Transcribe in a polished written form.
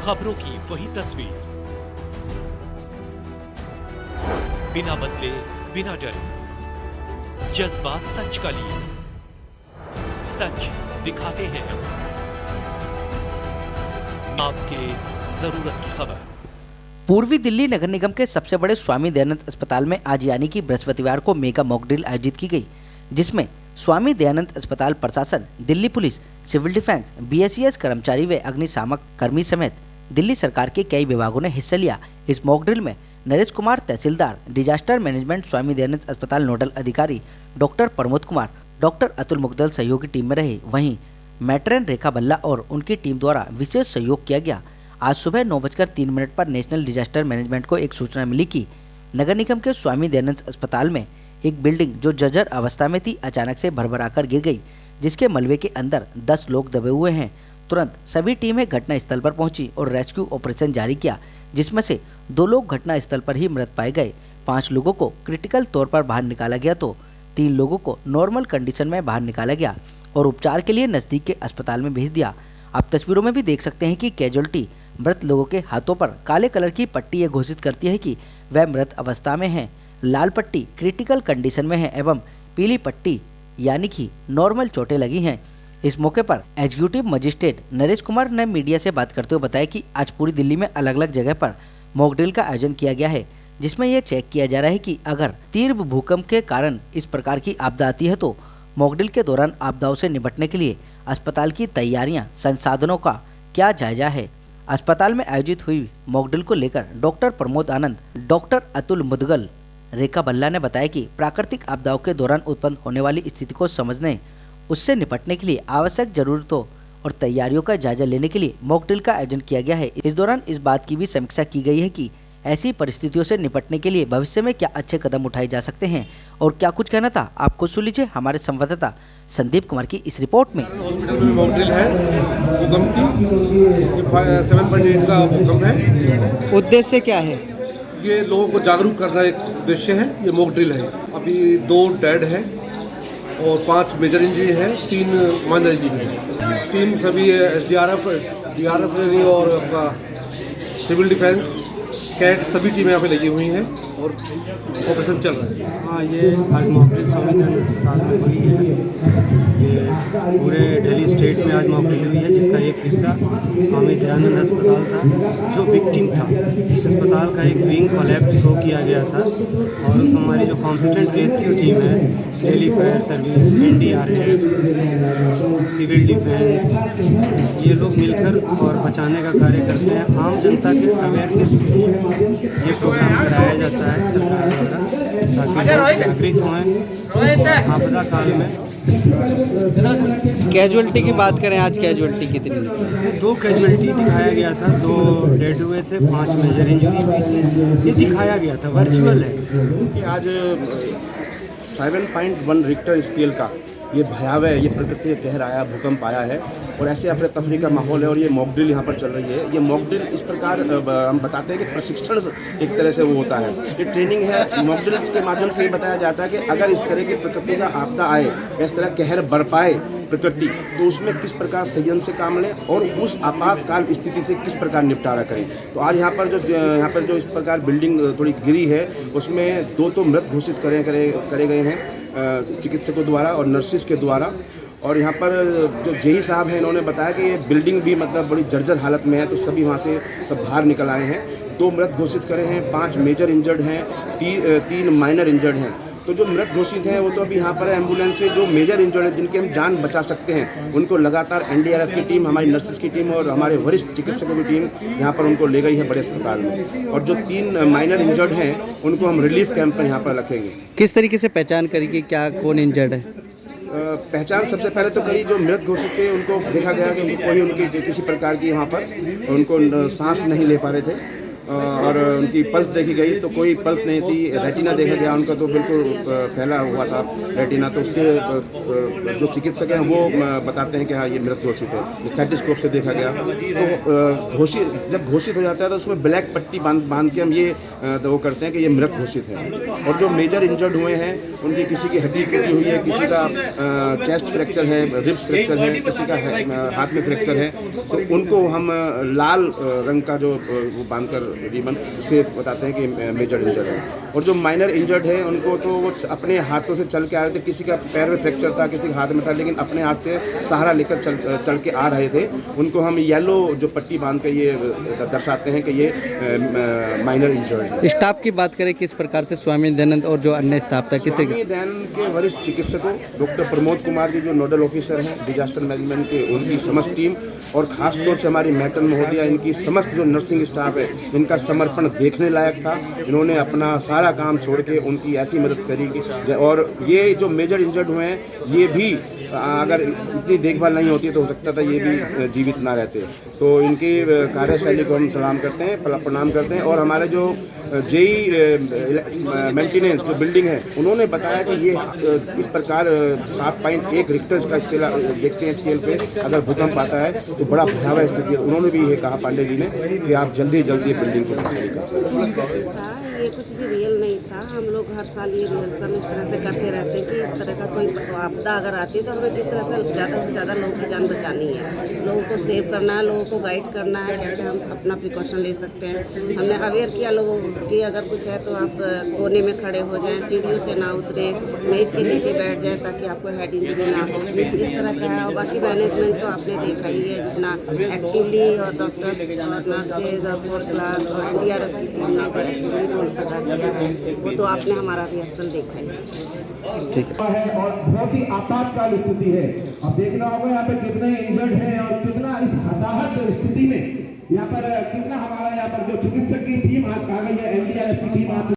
खबरों की वही तस्वीर, बिना बदले बिना डरे, जज्बा सच का लिए, सच दिखाते हैं आपके जरूरत की खबर। पूर्वी दिल्ली नगर निगम के सबसे बड़े स्वामी दयानंद अस्पताल में आज यानी कि बृहस्पतिवार को मेगा मॉक ड्रिल आयोजित की गई, जिसमें स्वामी दयानंद अस्पताल प्रशासन, Delhi police, civil defence, BSES कर्मचारी व अग्निशामक कर्मी समेत दिल्ली सरकार के कई विभागों ने हिस्सा लिया। इस मॉक ड्रिल में नरेश कुमार तहसीलदार, डिजास्टर मैनेजमेंट स्वामी दयानंद अस्पताल नोडल अधिकारी डॉक्टर प्रमोद कुमार, डॉक्टर अतुल मुगदल सहयोगी टीम में रहे। वहीं मैट्रेन रेखा बल्ला और उनकी टीम द्वारा विशेष सहयोग किया गया। आज सुबह 9:03 पर नेशनल डिजास्टर मैनेजमेंट को एक सूचना मिली कि नगर निगम के स्वामी दयानंद अस्पताल में एक बिल्डिंग जो जर्जर अवस्था में थी अचानक से भरभराकर गिर गई, जिसके मलबे के अंदर 10 लोग दबे हुए हैं। तुरंत सभी टीमें घटनास्थल पर पहुंची और रेस्क्यू ऑपरेशन जारी किया, जिसमें से 2 लोग घटनास्थल पर ही मृत पाए गए। 5 लोगों को क्रिटिकल तौर पर बाहर निकाला गया तो 3 लोगों को नॉर्मल कंडीशन में बाहर निकाला गया और उपचार के लिए नजदीक के अस्पताल में भेज दिया। आप तस्वीरों में भी देख सकते हैं कि कैजुअल्टी मृत लोगों के हाथों पर काले कलर की पट्टी ये घोषित करती है कि वह मृत अवस्था में हैं। लाल पट्टी क्रिटिकल कंडीशन में है एवं पीली पट्टी यानी कि नॉर्मल चोटें लगी हैं। इस मौके पर एग्जीक्यूटिव मजिस्ट्रेट नरेश कुमार ने मीडिया से बात करते हुए बताया कि आज पूरी दिल्ली में अलग अलग जगह पर मॉक ड्रिल का आयोजन किया गया है, जिसमें यह चेक किया जा रहा है कि अगर तीव्र भूकंप के कारण इस प्रकार की आपदा आती है तो मॉक ड्रिल के दौरान आपदाओं से निपटने के लिए अस्पताल की तैयारियां, संसाधनों का क्या जायजा है। अस्पताल में आयोजित हुई मॉक ड्रिल को लेकर डॉक्टर प्रमोद आनंद, डॉक्टर अतुल मुदगल, रेखा बल्ला ने बताया कि प्राकृतिक आपदाओं के दौरान उत्पन्न होने वाली स्थिति को समझने, उससे निपटने के लिए आवश्यक जरूरतों और तैयारियों का जायजा लेने के लिए मॉक ड्रिल का आयोजन किया गया है। इस दौरान इस बात की भी समीक्षा की गई है कि ऐसी परिस्थितियों से निपटने के लिए भविष्य में क्या अच्छे कदम उठाए जा सकते हैं और क्या कुछ कहना था, आपको सुन लीजिए हमारे संवाददाता संदीप कुमार की इस रिपोर्ट में। हॉस्पिटल में मॉक ड्रिल है भूकंप की, 7.8 का भूकंप है। उद्देश्य क्या है? ये लोगों को जागरूक करना एक उद्देश्य है। ये मॉक ड्रिल है। अभी 2 डेड है और 5 मेजर इंजरी है, 3 माइनर इंजरी है। टीम सभी SDRF, DRF और आपका सिविल डिफेंस, कैट सभी टीमें यहाँ पे लगी हुई हैं और ऑपरेशन चल रहा है। हाँ, ये आज मॉक ड्रिल स्वामी दयानंद अस्पताल में हुई है। ये पूरे दिल्ली स्टेट में आज मॉक ड्रिल हुई है, जिसका एक हिस्सा स्वामी दयानंद अस्पताल था जो विक्टिम था। इस अस्पताल का एक विंग कोलैप्स शो किया गया था और उस हमारी जो कॉम्पिटेंट रेस्क्यू टीम है, Delhi fire service, NDRF, civil defence, ये लोग मिलकर और बचाने का कार्य करते हैं। आम जनता के अवेयरनेस के लिए ये प्रोग्राम कराया जाता है सरकार द्वारा, ताकि लोग जागृत हों आपदा काल में। कैजुअलिटी की बात करें, आज कैजुअलिटी कितनी? इसमें 2 कैजुअलिटी दिखाया गया था, 2 डेड हुए थे, 5 मेजर इंजरी हुई थी। ये दिखाया गया था, वर्चुअल है। आज 7.1 रिक्टर स्केल का ये भयावह, ये प्रकृति का कहर आया, भूकंप आया है और ऐसे अफरा तफरी का माहौल है और ये मॉक ड्रिल यहाँ पर चल रही है। ये मॉक ड्रिल इस प्रकार हम बताते हैं कि प्रशिक्षण एक तरह से वो होता है, ये ट्रेनिंग है। मॉक ड्रिल्स के माध्यम से ये बताया जाता है कि अगर इस तरह की प्रकृति का आपदा आए, इस तरह कहर बरपाए प्रकृति, तो उसमें किस प्रकार संयम से काम लें और उस आपातकाल स्थिति से किस प्रकार निपटारा करें। तो आज यहाँ पर जो इस प्रकार बिल्डिंग थोड़ी गिरी है, उसमें 2 तो मृत घोषित करे गए हैं चिकित्सकों द्वारा और नर्सिस के द्वारा। और यहाँ पर जो JE साहब हैं, इन्होंने बताया कि ये बिल्डिंग भी मतलब बड़ी जर्जर हालत में है, तो सभी वहाँ से सब बाहर निकल आए हैं। 2 मृत घोषित करे हैं, 5 मेजर इंजर्ड हैं, 3 माइनर इंजर्ड हैं। तो जो मृत घोषित हैं वो तो अभी यहाँ पर एम्बुलेंस से, जो मेजर इंजर्ड हैं जिनके हम जान बचा सकते हैं, उनको लगातार NDRF की टीम, हमारी नर्सिस की टीम और हमारे वरिष्ठ चिकित्सकों की टीम यहाँ पर उनको ले गई है बड़े अस्पताल में। और जो 3 माइनर इंजर्ड हैं उनको हम रिलीफ कैंप में यहाँ पर रखेंगे। किस तरीके से पहचान करेंगे क्या कौन इंजर्ड है? पहचान सबसे पहले तो कई जो मृत घोषित थे उनको देखा गया कि कोई उनकी किसी प्रकार की वहाँ पर उनको सांस नहीं ले पा रहे थे और उनकी पल्स देखी गई तो कोई पल्स नहीं थी। रेटिना देखा गया उनका तो बिल्कुल फैला हुआ था रेटिना, तो उससे जो चिकित्सक हैं वो बताते हैं कि हाँ ये मृत घोषित है। स्टेथोस्कोप से देखा गया तो जब घोषित हो जाता है तो उसमें ब्लैक पट्टी बांध के हम ये वो करते हैं कि ये मृत घोषित है। और जो मेजर इंजर्ड हुए हैं उनकी किसी की हड्डी टूटी हुई है, किसी का चेस्ट फ्रैक्चर है, रिब्स फ्रैक्चर है, किसी का हाथ में फ्रैक्चर है, तो उनको हम लाल रंग का जो वो बांधकर रिबन से बताते हैं कि मेजर इंजर्ड है। और जो माइनर इंजर्ड है उनको तो वो अपने हाथों से चल के आ रहे थे, किसी का पैर में फ्रैक्चर था, किसी के हाथ में था, लेकिन अपने हाथ से सहारा लेकर चल के आ रहे थे। उनको हम येलो जो पट्टी बांध के ये दर्शाते हैं कि ये माइनर इंजर्ड है। स्टाफ की बात करें किस प्रकार से स्वामी दयानंद और जो अन्य स्टाफ था किस तरीके स्वामी दयानंद के वरिष्ठ चिकित्सकों डॉक्टर प्रमोद कुमार जी जो नोडल ऑफिसर हैं डिजास्टर मैनेजमेंट के, उनकी समस्त टीम और खास तौर से हमारी मैटर्न महोदया, इनकी समस्त जो नर्सिंग स्टाफ है इनका समर्पण देखने लायक था। इन्होंने अपना सारा काम छोड़ के उनकी ऐसी मदद करी कि और ये जो मेजर इंजर्ड हुए हैं ये भी अगर इतनी देखभाल नहीं होती तो हो सकता था ये भी जीवित ना रहते। तो इनकी कार्यशैली को हम सलाम करते हैं, प्रणाम करते हैं। और हमारे जो जेई मेंटेनेंस जो बिल्डिंग है उन्होंने बताया कि ये इस प्रकार 7.1 रिक्टर का स्केल देखते हैं, स्केल पे अगर भूकंप आता है तो बड़ा भयावह स्थिति है। उन्होंने भी ये कहा पांडे जी ने कि आप जल्दी बिल्डिंग को था। ये कुछ भी रियल नहीं था। हम लोग हर साल ये रिहर्सल इस तरह से करते रहते हैं कि इस तरह का कोई आपदा अगर आती है तो हमें किस तरह से ज़्यादा लोगों की जान बचानी है, लोगों को सेव करना है, लोगों को गाइड करना है, कैसे हम अपना प्रिकॉशन ले सकते हैं। हमने अवेयर किया लोगों की अगर कुछ है तो आप कोने में खड़े हो जाएं, सीढ़ियों से ना उतरे, मेज के नीचे बैठ जाएं ताकि आपको हेड इंजरी ना हो, इस तरह का है। और बाकी मैनेजमेंट तो आपने देखा ही है जितना एक्टिवली और डॉक्टर्स और नर्सेज और 4th क्लास और NDRF की टीम ने जो एक्टिवली रोल अदा किया है वो तो आपने हमारा रिहर्सल देखा ही है। और बहुत ही आपातकाल स्थिति है। अब देखना होगा यहाँ पे कितने इंजर्ड हैं और कितना इस हताहत स्थिति में यहाँ पर कितना हमारा यहाँ पर जो चिकित्सक की टीम आज आ गई है, NDRF की टीम आज